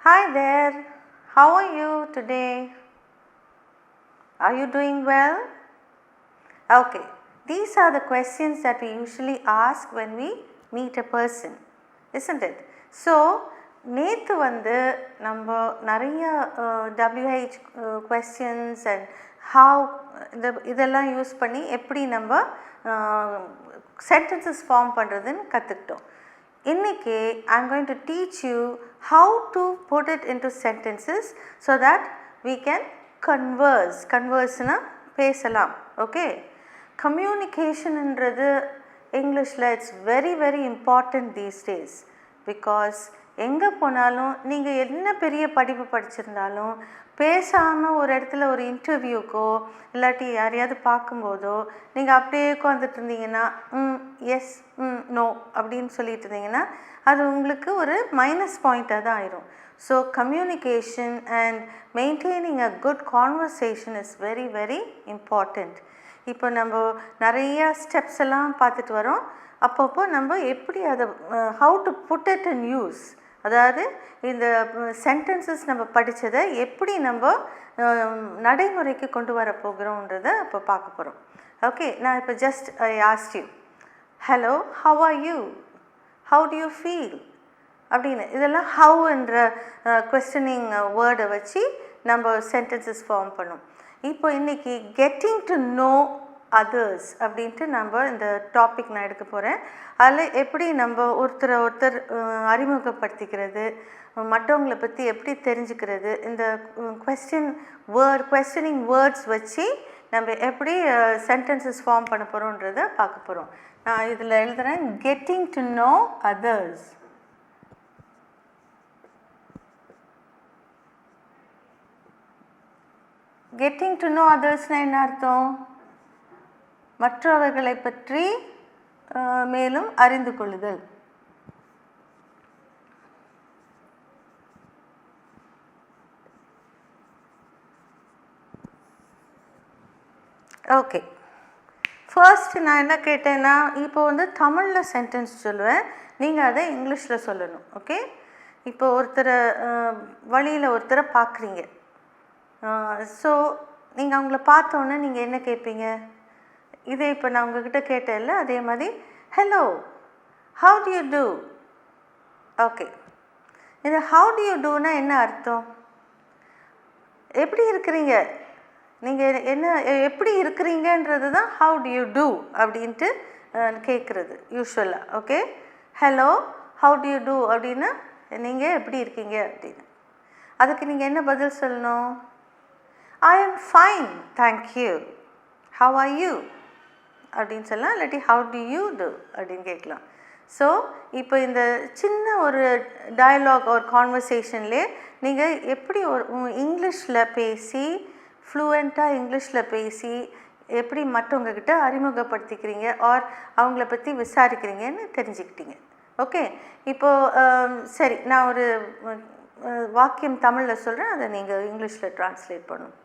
Hi there, how are you today? Are you doing well? Okay, these are the questions that we usually ask when we meet a person, isn't it? So, நேற்று நம்ம நிறைய WH questions and how இதெல்லாம் use பண்ணி எப்படி நம்ம sentences form பண்ணுறதுன்னு கற்றுக்கிட்டோம். இன்னைக்கு I am going to teach you how to put it into sentences so that we can converse-னா பேசலாம். Okay, communication என்றது Englishல it's very very important these days because எங்கே போனாலும் நீங்கள் என்ன பெரிய படிப்பு படிச்சிருந்தாலும் பேசாமல் ஒரு இடத்துல ஒரு இன்டர்வியூக்கோ இல்லாட்டி யாரையாவது பார்க்கும்போதோ நீங்கள் அப்படியே உட்காந்துட்டு இருந்தீங்கன்னா எஸ் நோ அப்படின்னு சொல்லிட்டு இருந்தீங்கன்னா அது உங்களுக்கு ஒரு மைனஸ் பாயிண்ட்டாக தான் ஆயிரும். So communication and maintaining a good conversation is very very important. இப்போ நம்ம நிறைய ஸ்டெப்ஸ் எல்லாம் பார்த்துட்டு வரோம். அப்பப்போ நம்ம எப்படி அதை how to put it in use, அதாவது இந்த சென்டென்சஸ் நம்ம படித்ததை எப்படி நம்ம நடைமுறைக்கு கொண்டு வர போகிறோன்றதை இப்போ பார்க்க போகிறோம். ஓகே, நான் இப்போ just I asked you, hello have are you, how do you feel அப்படின்னு இதெல்லாம் ஹவ் என்ற கொஸ்டனிங் வேர்டை வச்சு நம்ம சென்டென்சஸ் ஃபார்ம் பண்ணோம். இப்போ இன்றைக்கி கெட்டிங் டு நோ அதர்ஸ் அப்படின்ட்டு நம்ம இந்த டாபிக் நான் எடுக்க போகிறேன். அதில் எப்படி நம்ம ஒருத்தர் அறிமுகப்படுத்திக்கிறது, மற்றவங்களை பற்றி எப்படி தெரிஞ்சுக்கிறது, இந்த கொஸ்டனிங் வேர்ட்ஸ் வச்சு நம்ம எப்படி சென்டென்சஸ் ஃபார்ம் பண்ண போகிறோன்றதை பார்க்க போகிறோம். நான் இதில் எழுதுகிறேன் getting to know others. Getting to know அதர்ஸ்னால் என்ன அர்த்தம்? மற்றவர்களை பற்றி மேலும் அறிந்து கொள்ளுதல். ஓகே, ஃபர்ஸ்ட் நான் என்ன கேட்டேன்னா, இப்போ தமிழில் சென்டென்ஸ் சொல்லுவேன், நீங்கள் அதை இங்கிலீஷில் சொல்லணும். ஓகே, இப்போ வழியில் ஒருத்தரை பார்க்குறீங்க. ஸோ நீங்கள் அவங்கள பார்த்தோன்னே நீங்கள் என்ன கேட்பீங்க? இதே இப்போ நான் உங்ககிட்ட கேட்டேன்ல, அதே மாதிரி hello how do you do. Okay, இது ஹவு டு யூ டூனா என்ன அர்த்தம்? எப்படி இருக்கிறீங்க, நீங்கள் என்ன எப்படி இருக்கிறீங்கன்றது தான் ஹவு டு யூ டூ அப்படின்ட்டு கேட்குறது யூஸ்வலாக. Okay, hello how do you do அப்படின்னா நீங்கள் எப்படி இருக்கீங்க அப்படின்னு. அதுக்கு நீங்கள் என்ன பதில் சொல்லணும்? ஐ am fine thank you, have are you அப்படின்னு சொல்லலாம், இல்லாட்டி ஹவு டு யூ டூ அப்படின்னு கேட்கலாம். ஸோ இப்போ இந்த சின்ன ஒரு டயலாக் ஒரு கான்வர்சேஷன்லே நீங்கள் எப்படி ஒரு இங்கிலீஷில் பேசி ஃப்ளூயண்ட்டாக இங்கிலீஷில் பேசி எப்படி மற்றவங்கக்கிட்ட அறிமுகப்படுத்திக்கிறீங்க ஆர் அவங்கள பற்றி விசாரிக்கிறீங்கன்னு தெரிஞ்சுக்கிட்டீங்க. ஓகே, இப்போது சரி, நான் ஒரு வாக்கியம் தமிழில் சொல்கிறேன், அதை நீங்கள் இங்கிலீஷில் ட்ரான்ஸ்லேட் பண்ணணும்.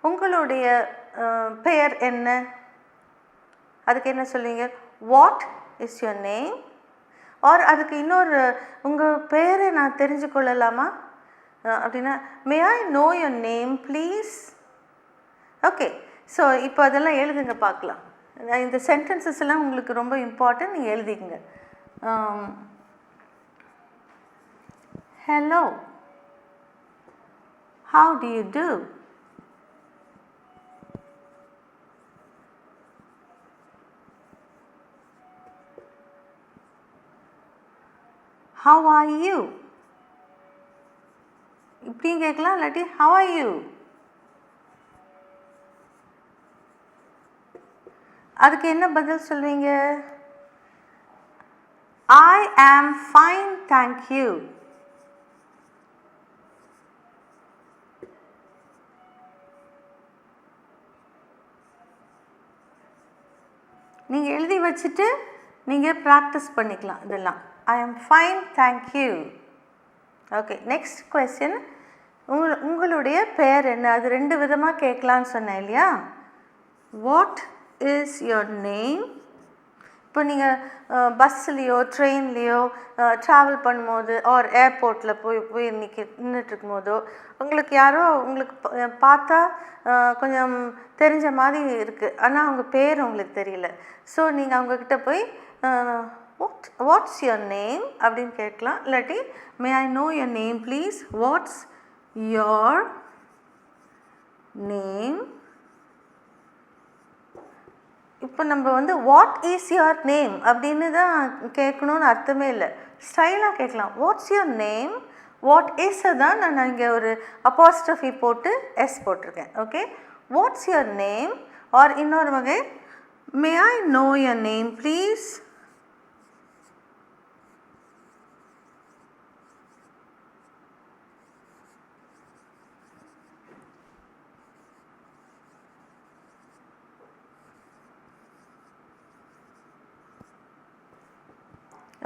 உங்களுடைய பெயர் என்ன? அதுக்கு என்ன சொல்லுவீங்க? What is your name? Or அதுக்கு இன்னொரு உங்கள் பெயரை நான் தெரிஞ்சு கொள்ளலாமா அப்படின்னா may I know your name please. Okay, so இப்போ அதெல்லாம் எழுதுங்க பார்க்கலாம். இந்த சென்டென்சஸ் எல்லாம் உங்களுக்கு ரொம்ப இம்பார்ட்டன்ட், நீங்கள் எழுதிக்கங்க. Hello how do you do? How are you? இப்படியும் கேட்கலாம், இல்லாட்டி how are you? அதுக்கு என்ன பதில் சொல்வீங்க? I am fine thank you. நீங்கள் எழுதி வச்சுட்டு நீங்கள் ப்ராக்டிஸ் பண்ணிக்கலாம் இதெல்லாம். I am fine thank you. Okay, next question, உங்களுடைய பெயர் என்ன? அது ரெண்டு விதமாக கேட்கலான்னு சொன்னேன் இல்லையா? What is your name? இப்போ நீங்கள் பஸ்ஸுலேயோ ட்ரெயின்லேயோ ட்ராவல் பண்ணும்போது ஆர் ஏர்போர்ட்டில் போய் நின்றுட்டுருக்கும் போதோ உங்களுக்கு யாரோ உங்களுக்கு பார்த்தா கொஞ்சம் தெரிஞ்ச மாதிரி இருக்குது, ஆனால் அவங்க பேர் உங்களுக்கு தெரியல. ஸோ நீங்கள் அவங்கக்கிட்ட போய் வாட்ஸ் யுவர் நேம் அப்படின்னு கேட்கலாம். இல்லாட்டி may I know your name please, what's your name. இப்போ நம்ம வந்து வாட் இஸ் யுவர் நேம் அப்படின்னு தான் கேட்கணுன்னு அர்த்தமே இல்லை. ஸ்டைலாக கேட்கலாம். What's your name, what is தான் நான் இங்கே ஒரு அப்பாஸ்ட்ரஃபி போட்டு எஸ் போட்டிருக்கேன். Okay, what's your name. Or இன்னொரு வகை, may I know your name please.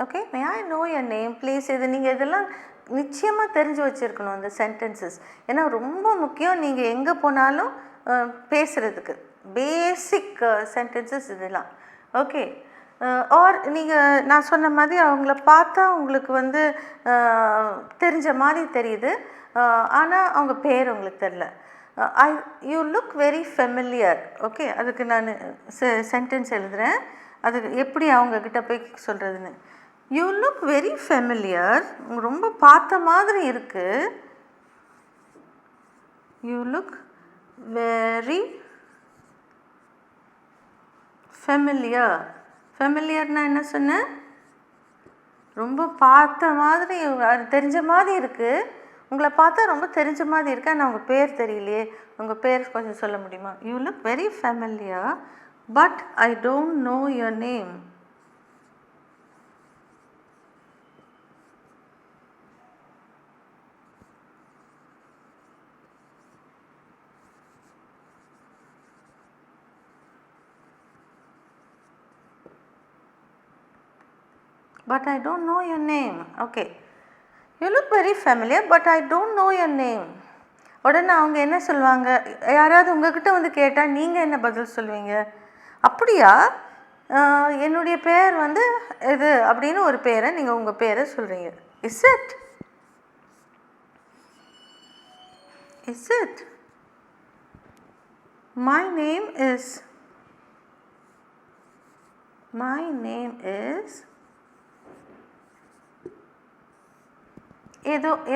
Okay, may I know your name please. இது நீங்கள் இதெல்லாம் நிச்சயமாக தெரிஞ்சு வச்சுருக்கணும் அந்த சென்டென்சஸ். ஏன்னா ரொம்ப முக்கியம் நீங்கள் எங்கே போனாலும் பேசுகிறதுக்கு. பேசிக் சென்டென்சஸ் இதெல்லாம். ஓகே, ஆர் நீங்கள் நான் சொன்ன மாதிரி அவங்கள பார்த்தா உங்களுக்கு வந்து தெரிஞ்ச மாதிரி தெரியுது, ஆனால் அவங்க பேர் உங்களுக்கு தெரில. You look very familiar. Okay, அதுக்கு நான் சென்டென்ஸ் எழுதுகிறேன், அது எப்படி அவங்கக்கிட்ட போய் சொல்கிறதுன்னு. யூ லுக் வெரி ஃபெமிலியர், ரொம்ப பார்த்த மாதிரி இருக்குது. You look very familiar. ஃபெமிலியர்னா என்ன சொன்னேன்? ரொம்ப பார்த்த மாதிரி, தெரிஞ்ச மாதிரி இருக்குது. உங்களை பார்த்தா ரொம்ப தெரிஞ்ச மாதிரி இருக்கு, ஆனால் உங்கள் பேர் தெரியலையே. உங்கள் பேர் கொஞ்சம் சொல்ல முடியுமா? You look very familiar but I don't know your name. But I don't know your name. Okay, you look very familiar but I don't know your name. உடனே அவங்க என்ன சொல்லுவாங்க? யாராவது உங்ககிட்ட வந்து கேட்டால் நீங்கள் என்ன பதில் சொல்லுவீங்க? அப்படியா, என்னுடைய பேர் வந்து இது அப்படின்னு ஒரு பேரை நீங்கள் உங்கள் பேரை சொல்கிறீங்க. Is it? Is it? My name is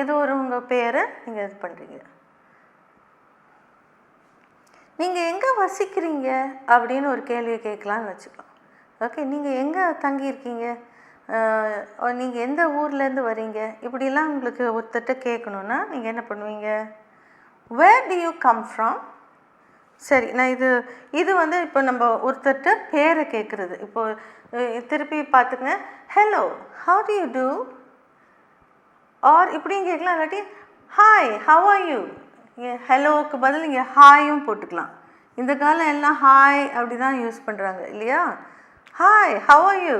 ஏதோ ஒரு உங்கள் பேரை நீங்கள் இது பண்ணுறீங்க. நீங்கள் எங்கே வசிக்கிறீங்க அப்படின்னு ஒரு கேள்வியை கேட்கலான்னு வச்சுக்கலாம். ஓகே, நீங்கள் எங்கே தங்கியிருக்கீங்க, நீங்கள் எந்த ஊர்லேருந்து வரீங்க, இப்படிலாம் உங்களுக்கு ஒருத்தட்ட கேட்கணுன்னா நீங்கள் என்ன பண்ணுவீங்க? வேர் டு யூ கம் ஃப்ரம்? சரி, நான் இது வந்து இப்போ நம்ம ஒருத்தட்ட பேரை கேட்குறது. இப்போது திருப்பி பார்த்துக்கங்க. Hello, how do you do? Or இப்படியும் கேட்கலாம். இல்லாட்டி ஹாய், ஹவ் ஆர் யூ? ஹலோவுக்கு பதில் இங்கே ஹாயும் போட்டுக்கலாம். இந்த காலம் எல்லாம் ஹாய் அப்படி தான் யூஸ் பண்ணுறாங்க இல்லையா? Hi, how are you?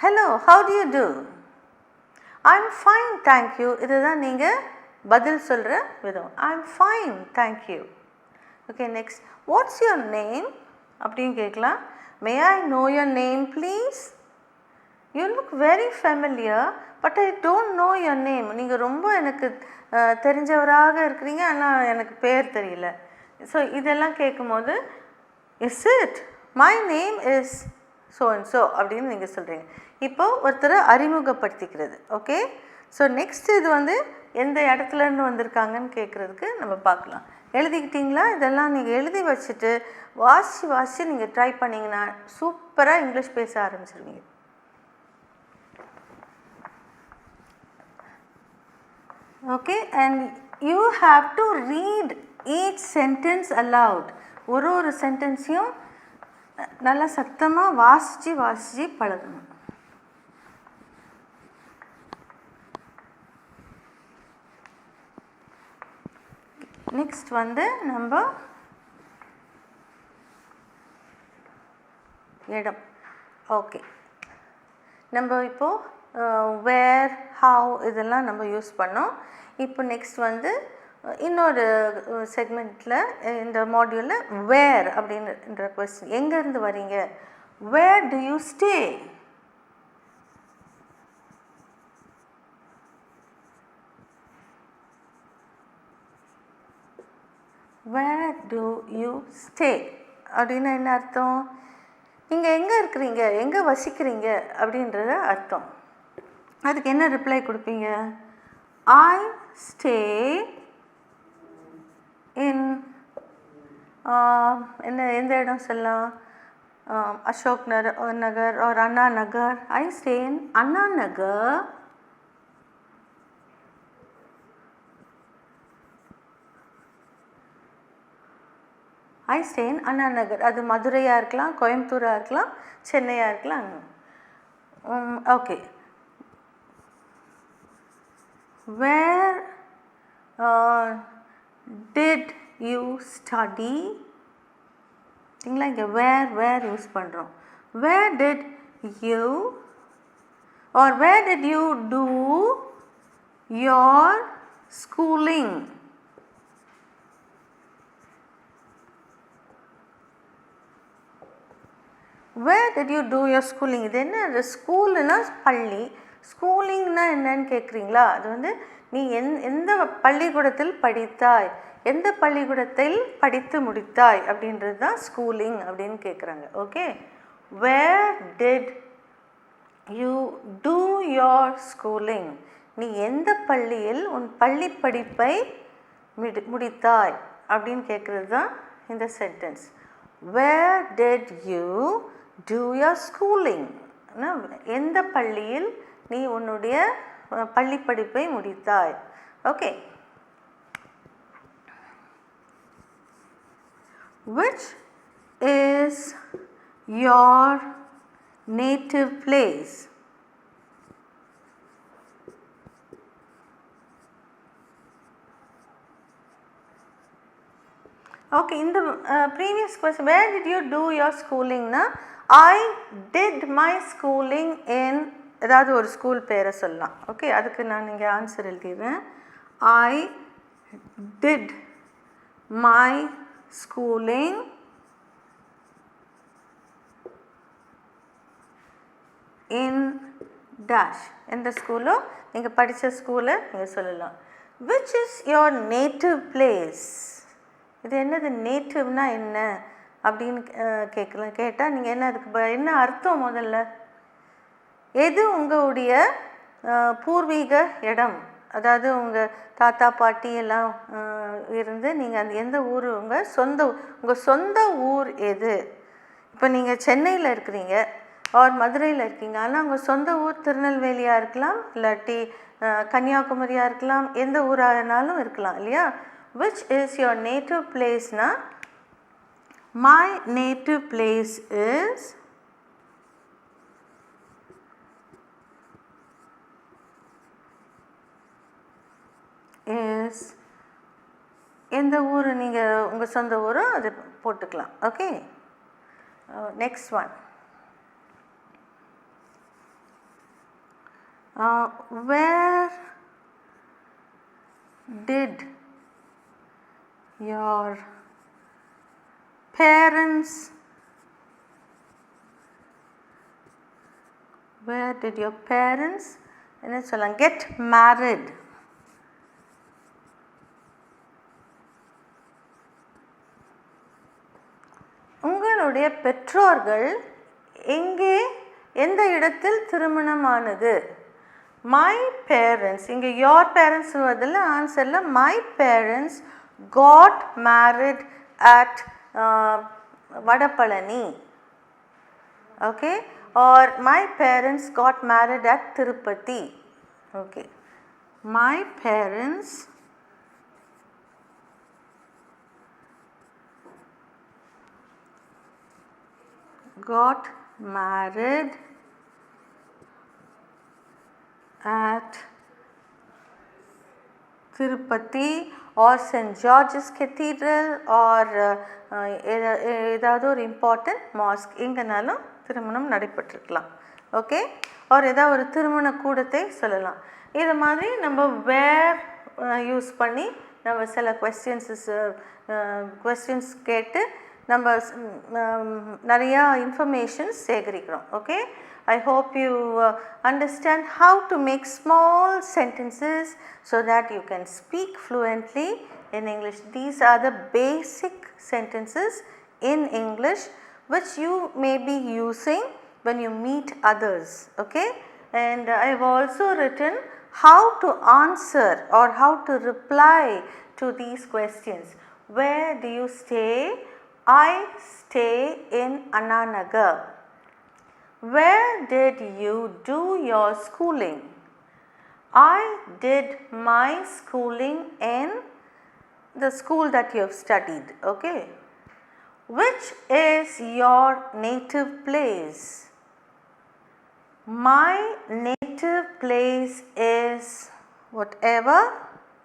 Hello, how do you do? I am fine, thank you. இதுதான் நீங்கள் பதில் சொல்கிற விதம். I am fine, thank you. Okay, next, what's your name அப்படின்னு கேட்கலாம். May I know your name please? You look very familiar but I don't know your name. நீங்கள் ரொம்ப எனக்கு தெரிஞ்சவராக இருக்கிறீங்க, ஆனால் எனக்கு பேர் தெரியல. ஸோ இதெல்லாம் கேட்கும்போது is it? My name is so and so அப்படின்னு நீங்கள் சொல்கிறீங்க. இப்போது ஒருத்தரை அறிமுகப்படுத்திக்கிறது. ஓகே, ஸோ நெக்ஸ்ட் இது வந்து எந்த இடத்துலேருந்து வந்திருக்காங்கன்னு கேட்குறதுக்கு நம்ம பார்க்கலாம். எழுதிக்கிட்டிங்களா? இதெல்லாம் நீங்கள் எழுதி வச்சுட்டு வாசி நீங்கள் ட்ரை பண்ணிங்கன்னா சூப்பராக இங்கிலீஷ் பேச ஆரம்பிச்சிருவீங்க. Okay, and you have to read each sentence aloud. ஒரு சென்டென்ஸையும் நல்லா சத்தமாக வாசித்து பழகணும். நெக்ஸ்ட் வந்து நம்ம இடம். ஓகே, நம்ம இப்போது வேர், ஹவ் இதெல்லாம் நம்ம யூஸ் பண்ணோம். இப்போ நெக்ஸ்ட் வந்து இன்னொரு செக்மெண்ட்டில் இந்த மாடியூலில் வேர் அப்படின்ற கொஸ்டின், எங்கேருந்து வரீங்க, Where do you stay? Where do you stay? அப்படின்னா என்ன அர்த்தம்? நீங்கள் எங்கே இருக்கிறீங்க, எங்கே வசிக்கிறீங்க அப்படின்றத அர்த்தம். அதுக்கு என்ன ரிப்ளை கொடுப்பீங்க? I stay in என்ன எந்த இடம் சொல்லலாம்? Ashok Nagar or Anna Nagar. I stay in Anna Nagar. I stay in Anna Nagar. அது மதுரையாக இருக்கலாம், கோயம்புத்தூராக இருக்கலாம், சென்னையாக இருக்கலாம். Okay. Where did you study? சரிங்களா? இங்கே வேர் யூஸ் பண்ணுறோம். Where did you or where did you do your schooling? Where did you do your schooling? இது என்ன? அது ஸ்கூலுன்னா பள்ளி, ஸ்கூலிங்னா என்னன்னு கேட்குறீங்களா? அது வந்து நீ எந்த பள்ளிக்கூடத்தில் படித்தாய், எந்த பள்ளிக்கூடத்தில் படித்து முடித்தாய் அப்படின்றது தான் ஸ்கூலிங் அப்படின்னு கேட்குறாங்க. Okay. Where did you do your schooling? நீ எந்த பள்ளியில் உன் பள்ளி படிப்பை முடித்தாய் அப்படின்னு கேட்குறது தான் இந்த sentence. Where did you do your schooling? எந்த பள்ளியில் நீ உன்னுடைய பள்ளி படிப்பை முடித்தாய்? Okay. Which is your native place? Okay. இந்த previous question where did you do your schooling னா I did my schooling in ஏதாவது ஒரு ஸ்கூல் பேரை சொல்லலாம். ஓகே. அதுக்கு நான் இங்கே answer எழுதிடுறேன். I did my schooling in dash. எந்த ஸ்கூலோ நீங்கள் படித்த ஸ்கூலை நீங்கள் சொல்லலாம். Which is your native place? இது என்னது? நேட்டிவ்னா என்ன அப்படின்னு கேட்டால் நீங்கள் என்ன அதுக்கு என்ன அர்த்தம்? முதல்ல எது உங்களுடைய பூர்வீக இடம், அதாவது உங்கள் தாத்தா பாட்டி எல்லாம் இருந்து நீங்கள் அந்த எந்த ஊர் உங்கள் சொந்த ஊர் எது? இப்போ நீங்கள் சென்னையில் இருக்கிறீங்க ஆர் மதுரையில் இருக்கீங்க, ஆனால் உங்கள் சொந்த ஊர் திருநெல்வேலியாக இருக்கலாம், இல்லாட்டி கன்னியாகுமரியாக இருக்கலாம், எந்த ஊரானாலும் இருக்கலாம் இல்லையா? Which is your native place na? My native place is எந்த ஊர் நீங்கள் உங்கள் சொந்த ஊரோ அது போட்டுக்கலாம். Okay. Next one. Where did your parents என்ன சொல்லலாம்? get married? உங்களுடைய பெற்றோர்கள் எந்த இடத்தில் திருமணமானது? My parents. இங்கே your parents வருதில்ல, ஆன்சரில் my parents got married at Vadapalani. Okay. Or my parents got married at Tirupati. Okay. My parents got married at Tirupati or St. George's Cathedral or ஏதாவது ஒரு important mask, எங்கேனாலும் திருமணம் நடைபெற்றிருக்கலாம். Okay. ஒரு ஏதாவது ஒரு திருமண கூடத்தை சொல்லலாம். இது மாதிரி நம்ம வேர் யூஸ் பண்ணி நம்ம சில கொஸ்டின்ஸ் கேட்டு நம்ம நிறையா இன்ஃபர்மேஷன்ஸ் சேகரிக்கிறோம். Okay, I hope you understand how to make small sentences so that you can speak fluently in English. These are the basic sentences in English which you may be using when you meet others. Okay, and I have also written how to answer or how to reply to these questions. Where do you stay? I stay in Anna Nagar. Where did you do your schooling? I did my schooling in the school that you have studied. Okay, which is your native place? My native place is whatever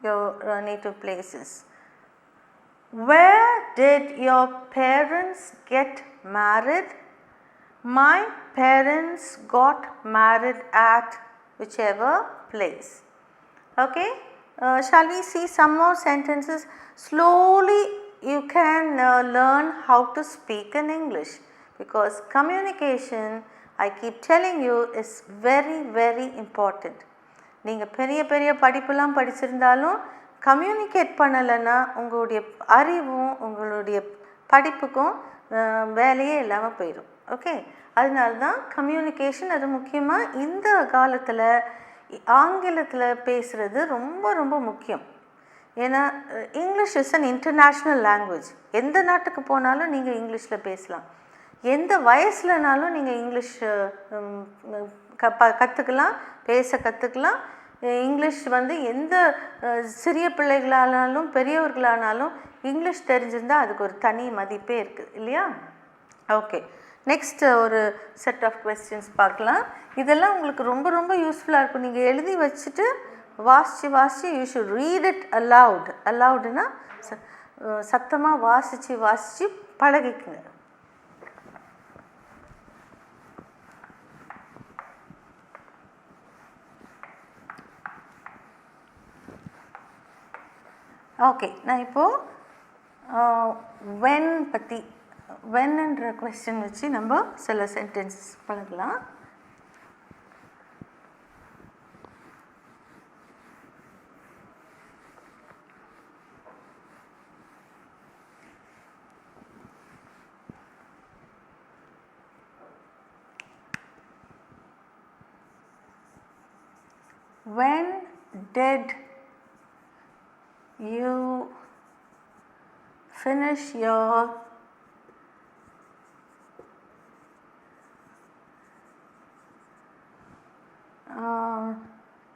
your native place is. Where did your parents get married? My parents got married at whichever place. Okay, shall we see some more sentences? Slowly you can learn how to speak in English, because communication, I keep telling you, is very very important. நீங்கள் பெரிய பெரிய படிப்புலாம் படிச்சிருந்தாலும் communicate பண்ணலைன்னா உங்களுடைய அறிவும் உங்களுடைய படிப்புக்கும் வேலையே இல்லாமல் போயிடும். ஓகே, அதனால தான் கம்யூனிகேஷன் அது முக்கியமாக இந்த காலத்தில் ஆங்கிலத்தில் பேசுகிறது ரொம்ப ரொம்ப முக்கியம். ஏன்னா English is an international language. எந்த நாட்டுக்கு போனாலும் நீங்கள் இங்கிலீஷில் பேசலாம், எந்த வயசுலனாலும் நீங்கள் இங்கிலீஷ் கற்றுக்கலாம், பேச கற்றுக்கலாம். இங்கிலீஷ் எந்த சிறிய பிள்ளைகளானாலும் பெரியவர்களானாலும் இங்கிலீஷ் தெரிஞ்சிருந்தால் அதுக்கு ஒரு தனி மதிப்பே இருக்குது இல்லையா? ஓகே, நெக்ஸ்ட் ஒரு செட் ஆஃப் கொஸ்டின்ஸ் பார்க்கலாம். இதெல்லாம் உங்களுக்கு ரொம்ப ரொம்ப யூஸ்ஃபுல்லாக இருக்கும். நீங்கள் எழுதி வச்சுட்டு வாசித்து you should read it aloud. அலவுடுனா சத்தமாக வாசித்து பழகிக்குங்க. ஓகே, நான் இப்போது வென் பற்றி வென்ன்ற கொஸ்டின் வச்சு நம்ம சில சென்டென்ஸ் பழகலாம். When did you finish your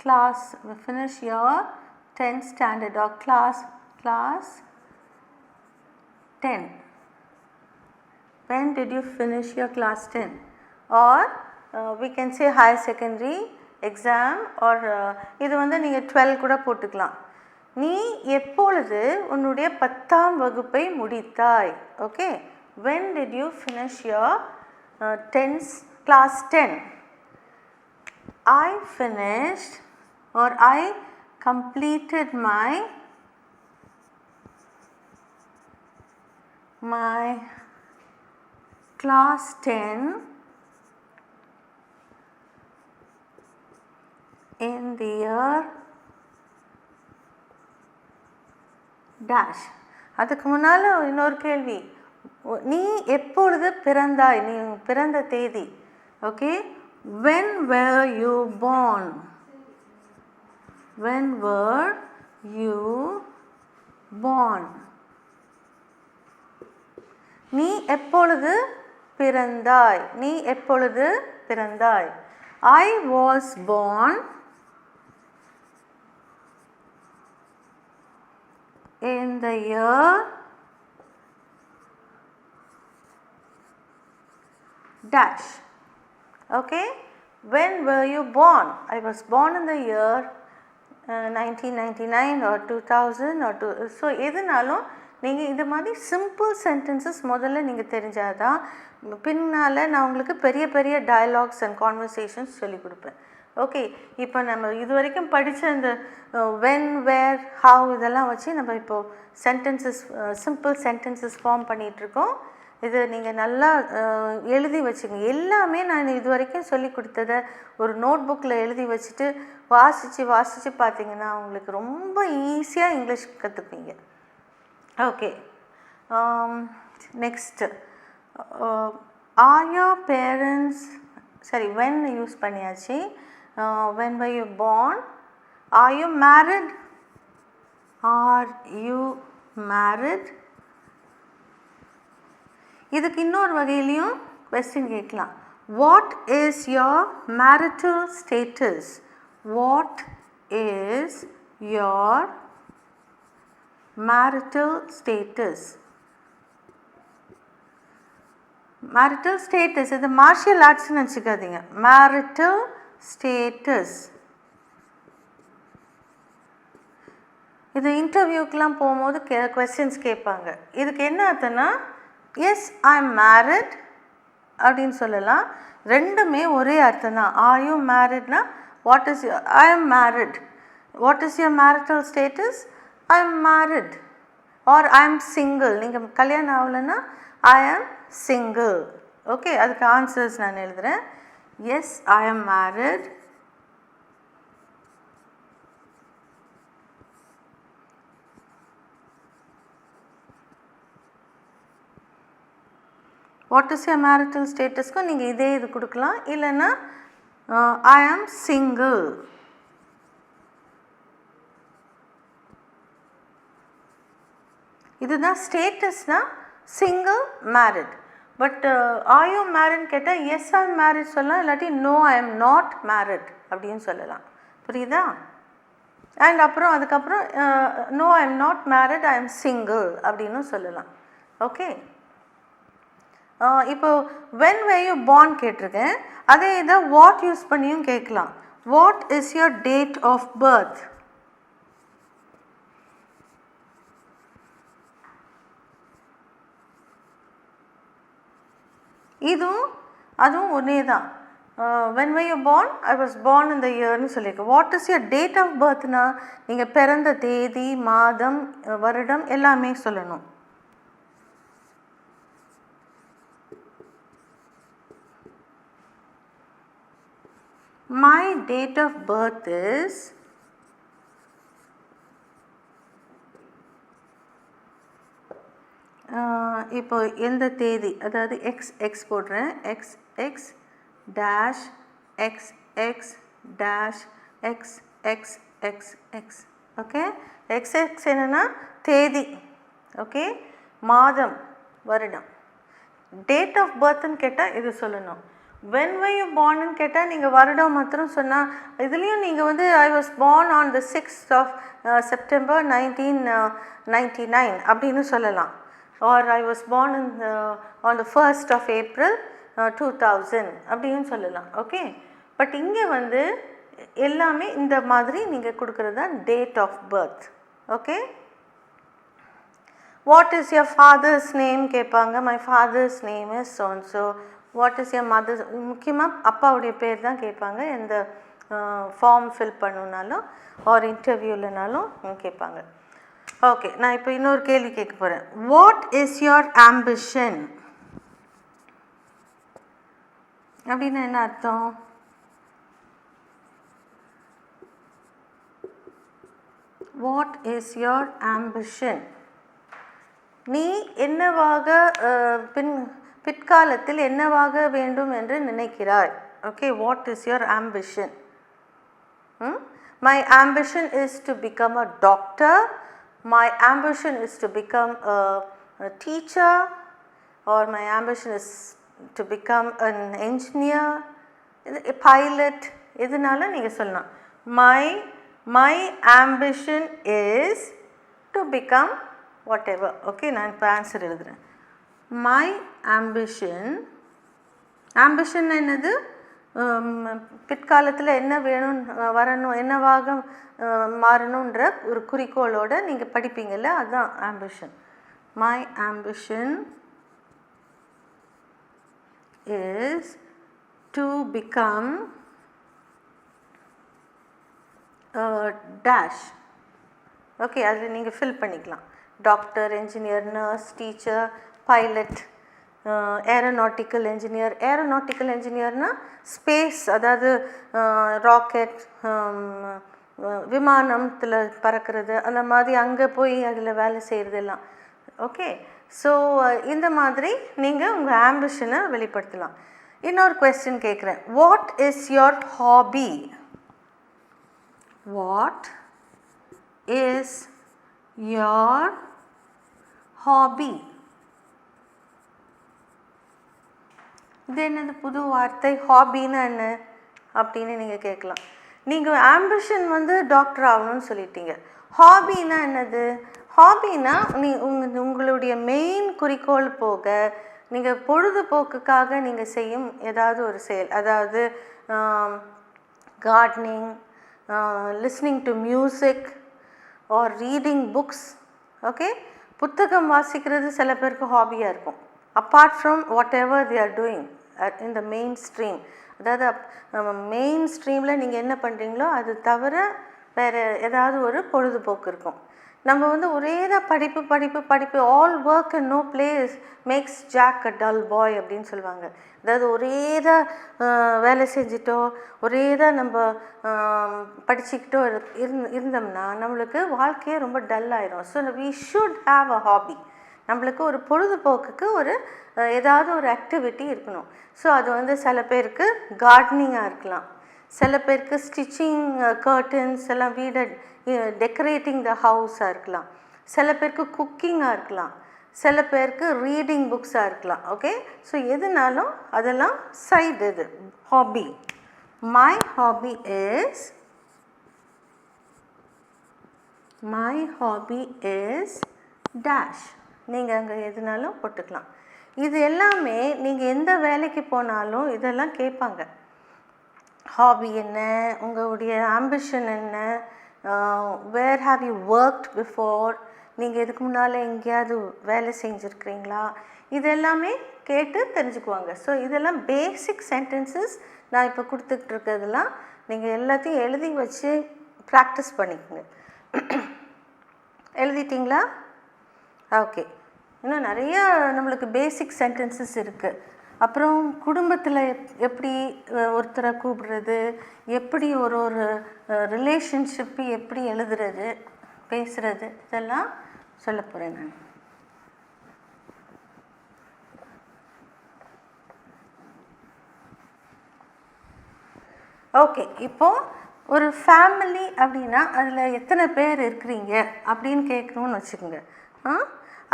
class, finish your 10th standard or class 10? When did you finish your class 10? Or we can say higher secondary exam, or இது நீங்கள் 12 கூட போட்டுக்கலாம். நீ எப்பொழுது உன்னுடைய 10ஆம் வகுப்பை முடித்தாய்? Okay, when did you finish your 10th class 10? I finished or I completed my class 10 in the year dash. அதுக்கு முன்னால் இன்னொரு கேள்வி, நீ எப்பொழுது பிறந்தாய்? நீ பிறந்த தேதி. Okay, when were you born? When were you born? நீ எப்பொழுது பிறந்தாய்? நீ எப்பொழுது பிறந்தாய்? I was born in the year dash. Okay, when were you born? I was born in the year 1999 or 2000 or so. எதுனாலும் நீங்கள் இது மாதிரி சிம்பிள் சென்டென்சஸ் முதல்ல நீங்கள் தெரிஞ்சாதான் பின்னால் நான் உங்களுக்கு பெரிய பெரிய டயலாக்ஸ் அண்ட் கான்வர்சேஷன்ஸ் சொல்லிக் கொடுப்பேன். ஓகே, இப்போ நம்ம இது வரைக்கும் படித்த இந்த வென், வேர், ஹவ் இதெல்லாம் வச்சு நம்ம இப்போது சென்டென்சஸ், சிம்பிள் சென்டென்சஸ் ஃபார்ம் பண்ணிகிட்ருக்கோம். இது நீங்கள் நல்லா எழுதி வச்சுக்கோங்க. எல்லாமே நான் இது வரைக்கும் சொல்லி கொடுத்ததை ஒரு நோட் புக்கில் எழுதி வச்சுட்டு வாசித்து பார்த்தீங்கன்னா உங்களுக்கு ரொம்ப ஈஸியாக இங்கிலீஷ் கற்றுப்பீங்க. Okay, next are your parents, சரி வென் யூஸ் பண்ணியாச்சு. When were you born, are you married, are you married. இதுக்கு இன்னொரு வகையிலையும் கொஸ்டின் கேட்கலாம். What is your marital status, what is your marital status. marital status இது martial arts னு நினச்சிக்காதீங்க. marital status இது இன்டர்வியூக்கெலாம் போகும்போது கொஸ்டின்ஸ் கேட்பாங்க. இதுக்கு என்ன அர்த்தம்னா எஸ் ஐ எம் மேரிட் அப்படின்னு சொல்லலாம். ரெண்டுமே ஒரே அர்த்தம் தான். ஆர் யூ மேரிட்னா what is I am married, what is your marital status, I am married or I am single. நீங்கள் கல்யாணம் ஆகலைன்னா I am single. ஓகே, அதுக்கு ஆன்சர்ஸ் நான் எழுதுகிறேன். Yes I am married, what is your marital ஸ்டேட்டஸ்க்கும் நீங்கள் இதே இது கொடுக்கலாம். இல்லைன்னா I am single. இதுதான் ஸ்டேட்டஸ்னால் single married. But are you மேரிட்னு கேட்டால் எஸ் ஐ எம் மேரிட் சொல்லலாம், இல்லாட்டி no I am not married அப்படின்னு சொல்லலாம். புரியுதா? அண்ட் அதுக்கப்புறம் no I am not married, I am single அப்படின்னு சொல்லலாம். ஓகே, இப்போ வென் were you born கேட்டிருக்கேன். அதே இதை வாட் யூஸ் பண்ணியும் கேட்கலாம். What is your date of birth. அதுவும் ஒன்றே தான். when were you born, I was born in the yearனு சொல்லியிருக்கேன். What is your date of பர்த்னா நீங்கள் பிறந்த தேதி, மாதம், வருடம் எல்லாமே சொல்லணும். my date of birth is இப்போ எந்த தேதி, அதாவது எக்ஸ் போடுறேன். X dash X dash X. Okay, X என்னென்னா தேதி. ஓகே, மாதம், வருடம். டேட் ஆஃப் பர்த்னு கேட்டால் இது சொல்லணும். when were you born னு கேட்டால் நீங்கள் வருடம் மாத்திரம் சொன்னால், இதுலேயும் நீங்கள் வந்து I was born on the 6th of September 1999 அப்படின்னு சொல்லலாம். or I was born on the 1st of April 2000 அப்படின்னு சொல்லலாம். ஓகே, பட் இங்கே வந்து எல்லாமே இந்த மாதிரி நீங்கள் கொடுக்குறது தான் date of birth. Okay, what is your father's name கேட்பாங்க. My father's name is so and so. What is your mother's, முக்கியமாக அப்பாவுடைய பேர் தான் கேட்பாங்க. எந்த ஃபார்ம் ஃபில் பண்ணணுன்னாலும் ஒரு இன்டர்வியூலனாலும் கேட்பாங்க. ஓகே, நான் இப்போ இன்னொரு கேள்வி கேட்க போகிறேன். வாட் இஸ் யுவர் ஆம்பிஷன் அப்படின்னா என்ன அர்த்தம்? வாட் இஸ் யுவர் ஆம்பிஷன், நீ என்னவாக பிற்காலத்தில் என்னவாக வேண்டும் என்று நினைக்கிறாய். Okay, what is your ambition? My ambition is to become a doctor, my ambition is to become a teacher, or my ambition is to become an engineer, a pilot. இதனால நீங்கள் சொல்லலாம் my ambition is to become whatever. Okay, நான் இப்போ answer எழுதுகிறேன். my ambition என்னது? பிற்காலத்தில் என்ன வேணும், வரணும், என்னவாக மாறணுன்ற ஒரு குறிக்கோளோடு நீங்கள் படிப்பீங்கள்ல, அதுதான் ambition. My ambition is to become dash. Okay, அதில் நீங்கள் ஃபில் பண்ணிக்கலாம். Doctor, engineer, nurse, teacher, pilot, aeronautical engineer. Aeronautical இன்ஜினியர்னால் ஸ்பேஸ், அதாவது ராக்கெட், விமானத்தில் பறக்கிறது, அந்த மாதிரி அங்கே போய் அதில் வேலை செய்கிறதெல்லாம். ஓகே, ஸோ இந்த மாதிரி நீங்கள் உங்கள் ஆம்பிஷனை வெளிப்படுத்தலாம். இன்னொரு கொஸ்டின் கேட்குறேன். What is your hobby? What is your hobby? இது என்னது புது வார்த்தை? ஹாபின்னா என்ன அப்படின்னு நீங்கள் கேட்கலாம். நீங்கள் ஆம்பிஷன் வந்து டாக்டர் ஆகணும்னு சொல்லிட்டீங்க. ஹாபின்னா என்னது? ஹாபின்னா உங்களுடைய மெயின் குறிக்கோள் போக நீங்கள் பொழுதுபோக்குக்காக நீங்கள் செய்யும் ஏதாவது ஒரு செயல், அதாவது gardening, listening to music R reading books. Okay, புத்தகம் வாசிக்கிறது சில பேருக்கு ஹாபியாக இருக்கும். Apart from what ever they are doing in the main stream, அதாவது மெயின் ஸ்ட்ரீமில் நீங்கள் என்ன பண்ணுறீங்களோ அது தவிர வேறு ஏதாவது ஒரு பொழுதுபோக்கு இருக்கும். நம்ம வந்து ஒரே தான் படிப்பு படிப்பு படிப்பு, all work and no plays makes Jack a dull boy அப்படின்னு சொல்லுவாங்க. அதாவது ஒரே தான் வேலை செஞ்சிட்டோ ஒரே தான் நம்ம படிச்சுக்கிட்டோ இருந்தோம்னா நம்மளுக்கு வாழ்க்கையே ரொம்ப டல் ஆயிரும். So we should have a hobby. நம்மளுக்கு ஒரு பொழுதுபோக்குக்கு ஒரு ஏதாவது ஒரு ஆக்டிவிட்டி இருக்கணும். ஸோ அது வந்து சில பேருக்கு கார்டனிங்காக இருக்கலாம், சில பேருக்கு ஸ்டிச்சிங் கர்டன்ஸ் எல்லாம் வீடை டெக்கரேட்டிங் த ஹவுஸாக இருக்கலாம், சில பேருக்கு குக்கிங்காக இருக்கலாம், சில பேருக்கு ரீடிங் புக்ஸாக இருக்கலாம். ஓகே, ஸோ எதுனாலும் அதெல்லாம் சைடு இது hobby. My hobby is dash. நீங்கள் அங்கே எதுனாலும் போட்டுக்கலாம். இது எல்லாமே நீங்கள் எந்த வேலைக்கு போனாலும் இதெல்லாம் கேட்பாங்க. ஹாபி என்ன, உங்களுடைய ஆம்பிஷன் என்ன, வேர் ஹாவ் யூ ஒர்க்ட் பிஃபோர், நீங்கள் இதுக்கு முன்னால் எங்கேயாவது வேலை செஞ்சுருக்கிறீங்களா, இது எல்லாமே கேட்டு தெரிஞ்சுக்குவாங்க. ஸோ இதெல்லாம் பேசிக் சென்டென்சஸ். நான் இப்போ கொடுத்துட்ருக்கிறதுலாம் நீங்கள் எல்லாத்தையும் எழுதி வச்சு ப்ராக்டிஸ் பண்ணிக்கோங்க. எழுதிட்டிங்களா? ஓகே, இன்னும் நிறைய நம்மளுக்கு பேசிக் சென்டென்சஸ் இருக்குது. அப்புறம் குடும்பத்தில் எப்படி ஒருத்தரை கூப்பிடுறது, எப்படி ஒரு ரிலேஷன்ஷிப்பு எப்படி எழுதுறது, பேசுகிறது, இதெல்லாம் சொல்ல போகிறேன் நான். ஓகே, இப்போது ஒரு ஃபேமிலி அப்படின்னா அதில் எத்தனை பேர் இருக்கிறீங்க அப்படின்னு கேட்கணும்னு வச்சுக்கோங்க.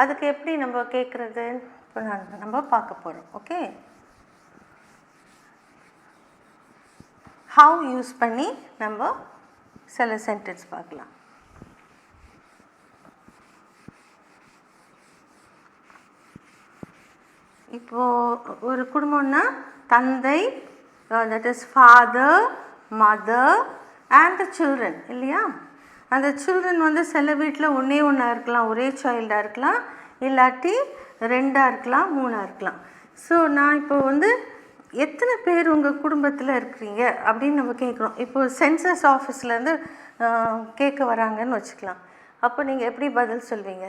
அதுக்கு எப்படி நம்ம கேட்குறது இப்போ நம்ம பார்க்க போகிறோம். ஓகே, ஹவ் யூஸ் பண்ணி நம்ம சில சென்டென்ஸ் பார்க்கலாம். இப்போது ஒரு குடும்பம்னா தந்தை, that is father, mother and the children இல்லையா? அந்த சில்ட்ரன் வந்து சில வீட்டில் ஒன்றா இருக்கலாம், ஒரே சைல்டாக இருக்கலாம், இல்லாட்டி 2ஆக இருக்கலாம், 3ஆக இருக்கலாம். ஸோ நான் இப்போ வந்து எத்தனை பேர் உங்கள் குடும்பத்தில் இருக்கிறீங்க அப்படின்னு நம்ம கேட்குறோம். இப்போது சென்சஸ் ஆஃபீஸ்லேருந்து கேட்க வராங்கன்னு வச்சுக்கலாம். அப்போ நீங்கள் எப்படி பதில் சொல்வீங்க?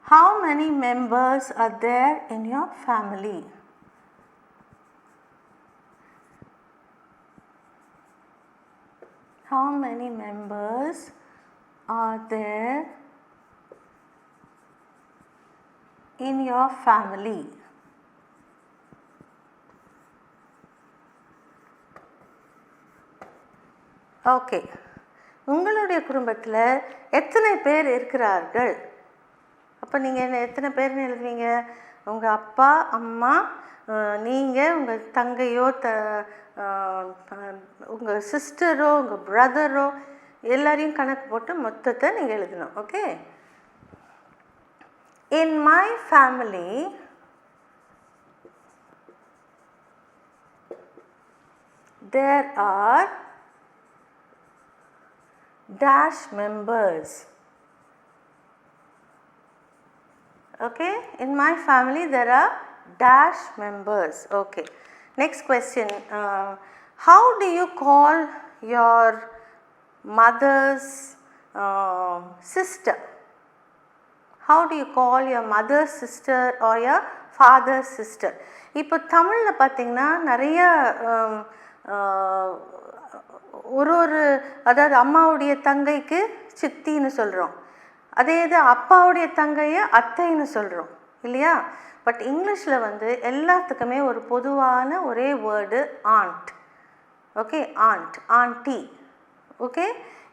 How many members are there in your family? How many members are there in your family? Okay, உங்களுடைய குடும்பத்தில் எத்தனை பேர் இருக்கிறார்கள்? அப்போ நீங்கள் என்ன எத்தனை பேர்னு எழுதுவீங்க? உங்கள் அப்பா, அம்மா, நீங்கள், உங்கள் தங்கையோ, உங்கள் சிஸ்டரோ, உங்கள் பிரதரோ, எல்லாரையும் கணக்கு போட்டு மொத்தத்தை நீங்கள் எழுதணும். Okay, in my family there are dash members. Okay, in my family there are dash members. Okay, next question. How do you call your mother's sister? how do you call your mother's sister or your father's sister? இப்போ தமிழில் பார்த்திங்கன்னா நிறைய ஒரு அதாவது அம்மாவுடைய தங்கைக்கு சித்தின்னு சொல்கிறோம், அதே இது அப்பாவுடைய தங்கையை அத்தைன்னு சொல்கிறோம் இல்லையா? பட் இங்கிலீஷில் வந்து எல்லாத்துக்குமே ஒரு பொதுவான ஒரே word and. Okay, and, aunty. Okay,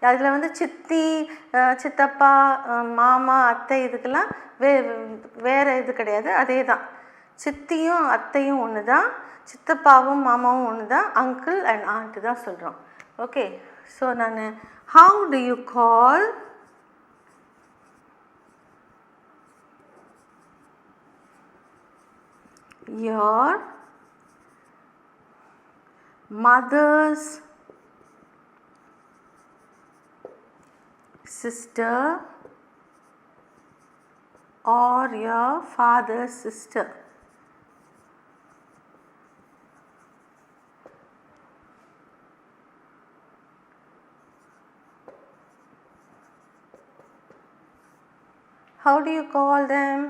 அதில் வந்து சித்தி, சித்தப்பா, மாமா, அத்தை இதுக்கெல்லாம் வேறு இது கிடையாது, அதே தான். சித்தியும் அத்தையும் ஒன்று தான், சித்தப்பாவும் மாமாவும் ஒன்று தான், அங்கிள் அண்ட் ஆண்ட்டு தான் சொல்கிறோம். ஓகே, ஸோ நான் how do you call your mother's sister or your father's sister? How do you call them?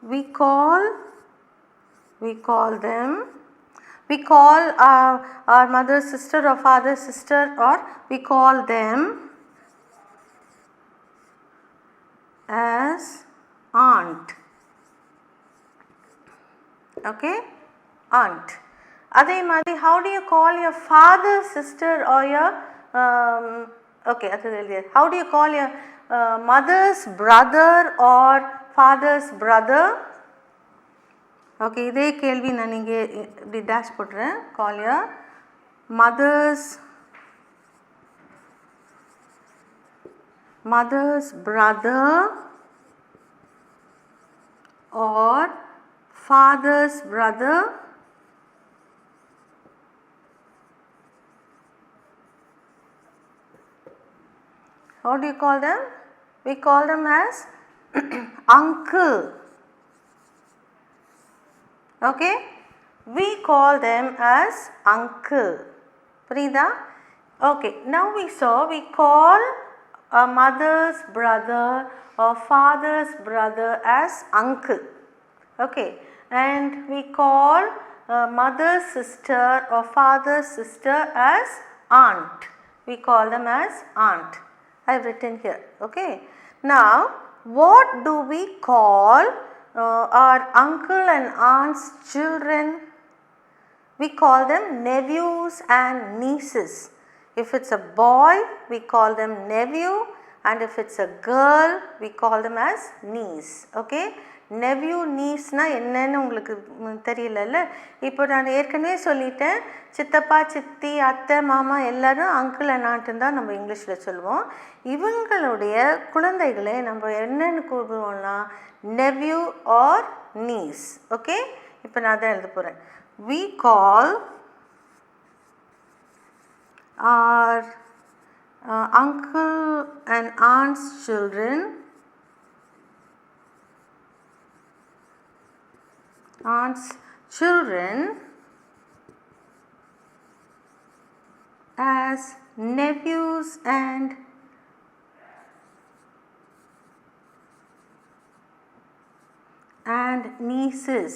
We call them, we call our mother's sister or father's sister, or we call them as aunt. Okay, aunt. அதே மாதிரி how do you call your father's sister or your okay, how do you call your mother's brother or father's brother? Okay, இதே கேள்வி நான் இங்கே இப்படி dash போட்டுறேன். call your mother's brother or father's brother how do you call them? We call them as uncle. Okay, we call them as uncle. புரியுதா? Okay, now we call a mother's brother or father's brother as uncle. Okay, and we call mother's sister or father's sister as aunt. We call them as aunt. I have written here. Okay, now what do we call our uncle and aunt's children? We call them nephews and nieces. If it's a boy, we call them nephew, and if it's a girl, we call them as niece. Okay, nephew niece na என்னன்னு உங்களுக்கு தெரியலல்ல. இப்போ நான் ஏற்கனவே சொல்லிட்டேன், சித்தப்பா சித்தி அத்தை மாமா எல்லாரும் அங்கிள் அண்ட் ஆண்ட்டுன்னு தான் நம்ம இங்கிலீஷில் சொல்லுவோம். இவங்களுடைய குழந்தைகளை நம்ம என்னென்னு கூப்பிடுவோம்னா nephew or niece. ஓகே, இப்போ நான் தான் எழுத போகிறேன். We call our uncle and aunt's children as nephews and nieces.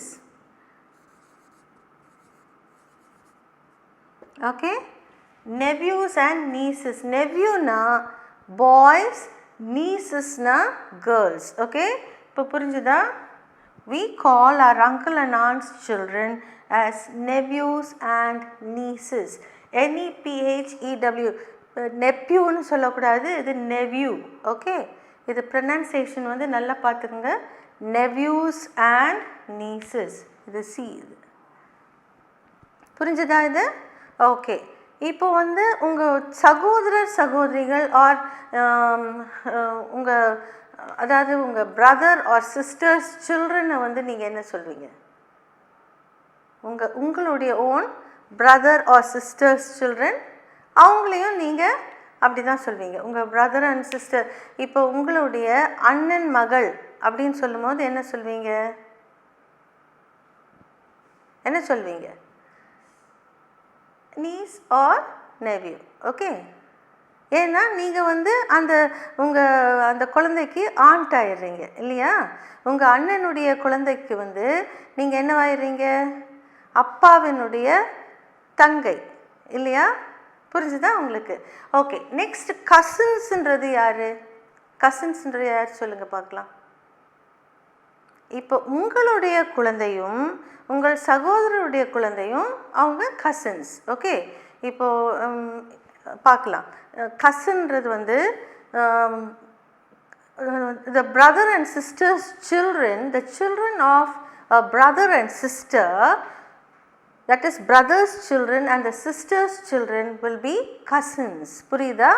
Okay, nephews and nieces. Nephew na boys, nieces na girls. Okay, இப்போ புரிஞ்சுதா? We call our uncle and aunt's children as nephews and nieces. nephew, nephew-னு சொல்லக்கூடாது, இது nephew. Okay, இது pronunciation வந்து நல்லா பார்த்துக்குங்க. nephews and nieces. இது C. இது புரிஞ்சுதா? இது ஓகே. இப்போ வந்து உங்கள் சகோதரர் சகோதரிகள் ஆர் உங்கள் அதாவது உங்கள் பிரதர் ஆர் சிஸ்டர்ஸ் சில்ட்ரனை வந்து நீங்கள் என்ன சொல்வீங்க? உங்களுடைய own brother or sisters children அவங்களையும் நீங்கள் அப்படி தான் சொல்வீங்க, உங்கள் பிரதர் அண்ட் சிஸ்டர். இப்போ உங்களுடைய அண்ணன் மகள் அப்படின்னு சொல்லும் போது என்ன சொல்வீங்க? என்ன சொல்வீங்க? niece or nephew. Okay, ஏன்னா நீங்கள் வந்து அந்த குழந்தைக்கு ஆண்ட் ஆயிடுறீங்க இல்லையா? உங்கள் அண்ணனுடைய குழந்தைக்கு வந்து நீங்கள் என்னவாயிடுறீங்க? அப்பாவினுடைய தங்கை இல்லையா? புரிஞ்சுதா உங்களுக்கு? ஓகே, நெக்ஸ்ட் கசின்ஸ்ன்றது யார்? கசின்ஸ்ன்றது யார் சொல்லுங்கள் பார்க்கலாம். இப்போ உங்களுடைய குழந்தையும் உங்கள் சகோதரருடைய குழந்தையும் அவங்க கசின்ஸ். ஓகே, இப்போது பார்க்கலாம். கசின்றது வந்து the brother and sister's children, the children of a brother and sister, that is brother's children and the sister's children will be cousins. புரியுதா?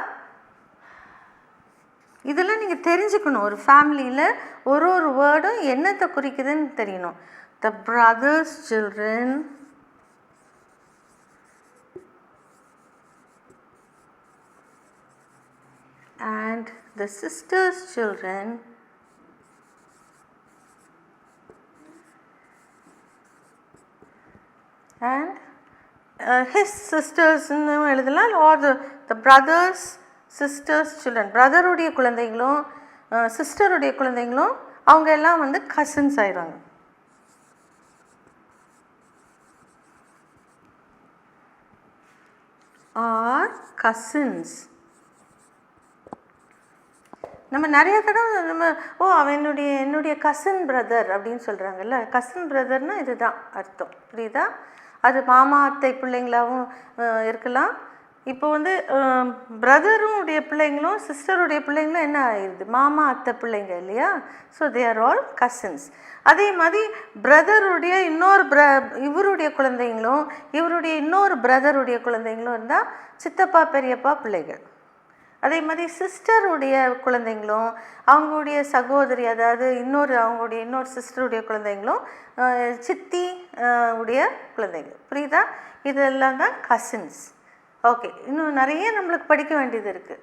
இதெல்லாம் நீங்கள் தெரிஞ்சுக்கணும். ஒரு ஃபேமிலியில் ஒரு வேர்டும் என்னத்தை குறிக்குதுன்னு தெரியணும். the brother's children and the sister's children and his sisters எழுதலாம், or the brothers sisters children. பிரதருடைய குழந்தைங்களும் சிஸ்டருடைய குழந்தைங்களும் அவங்க எல்லாம் வந்து கசின்ஸ் ஆயிடுவாங்க. Or cousins. நம்ம நிறைய தடவை அவன் என்னுடைய கசின் பிரதர் அப்படின்னு சொல்கிறாங்கல்ல. கசின் பிரதர்னால் இதுதான் அர்த்தம். புரியுதா? அது மாமா அத்தை பிள்ளைங்களாகவும் இருக்கலாம். இப்போ வந்து பிரதருடைய பிள்ளைங்களும் சிஸ்டருடைய பிள்ளைங்களும் என்ன ஆயிடுது? மாமா அத்தை பிள்ளைங்க இல்லையா? So they are all cousins. அதே மாதிரி பிரதருடைய இவருடைய குழந்தைங்களும் இவருடைய இன்னொரு பிரதருடைய குழந்தைங்களும் இருந்தால் சித்தப்பா பெரியப்பா பிள்ளைகள். அதே மாதிரி சிஸ்டருடைய குழந்தைங்களும் அவங்களுடைய சகோதரி, அதாவது அவங்களுடைய இன்னொரு சிஸ்டருடைய குழந்தைங்களும் சித்தி உடைய குழந்தைகள். புரியுதா? இதெல்லாம் தான் கசின்ஸ். ஓகே, இன்னும் நிறைய நம்மளுக்கு படிக்க வேண்டியது இருக்குது.